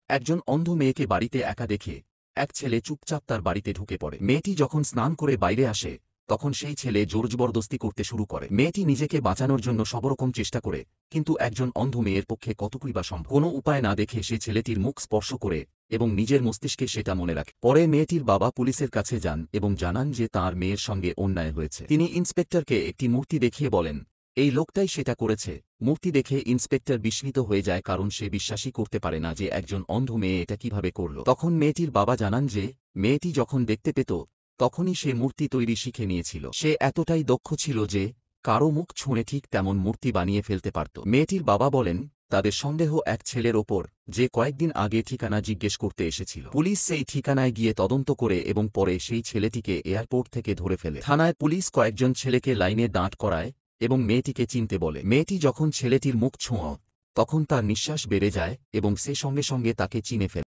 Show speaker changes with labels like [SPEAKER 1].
[SPEAKER 1] একজন অন্ধ মেয়েকে বাড়িতে একা দেখে এক ছেলে চুপচাপ তার বাড়িতে ঢুকে পড়ে। মেয়েটি যখন স্নান করে বাইরে আসে তখন সেই ছেলে জোরজবরদস্তি করতে শুরু করে। মেয়েটি নিজেকে বাঁচানোর জন্য সবরকম চেষ্টা করে, কিন্তু একজন অন্ধ মেয়ের পক্ষে কতটুকুই বা সম্ভব। কোনো উপায় না দেখে সে ছেলেটির মুখ স্পর্শ করে এবং নিজের মস্তিষ্কে সেটা মনে রাখে। পরে মেয়েটির বাবা পুলিশের কাছে যান এবং জানান যে তাঁর মেয়ের সঙ্গে অন্যায় হয়েছে। তিনি ইন্সপেক্টরকে একটি মূর্তি দেখিয়ে বলেন, এই লোকটাই সেটা করেছে। মূর্তি দেখে ইন্সপেক্টর বিস্মিত হয়ে যায়, কারণ সে বিশ্বাসই করতে পারে না যে একজন অন্ধ মেয়ে এটা কিভাবে করল। তখন মেয়েটির বাবা জানান যে মেয়েটি যখন দেখতে পেত তখনই সে মূর্তি তৈরি শিখে নিয়েছিল। সে এতটাই দক্ষ ছিল যে কারো মুখ ছুঁড়ে ঠিক তেমন মূর্তি বানিয়ে ফেলতে পারত। মেয়েটির বাবা বলেন, তাদের সন্দেহ এক ছেলের ওপর, যে কয়েকদিন আগে ঠিকানা জিজ্ঞেস করতে এসেছিল। পুলিশ সেই ঠিকানায় গিয়ে তদন্ত করে এবং পরে সেই ছেলেটিকে এয়ারপোর্ট থেকে ধরে ফেলে। থানায় পুলিশ কয়েকজন ছেলেকে লাইনে দাঁড় করায় এবং মেয়েটিকে চিনতে বলে। মেয়েটি যখন ছেলেটির মুখ ছোঁয় তখন তার নিঃশ্বাস বেড়ে যায় এবং সে সঙ্গে সঙ্গে তাকে চিনে ফেলে।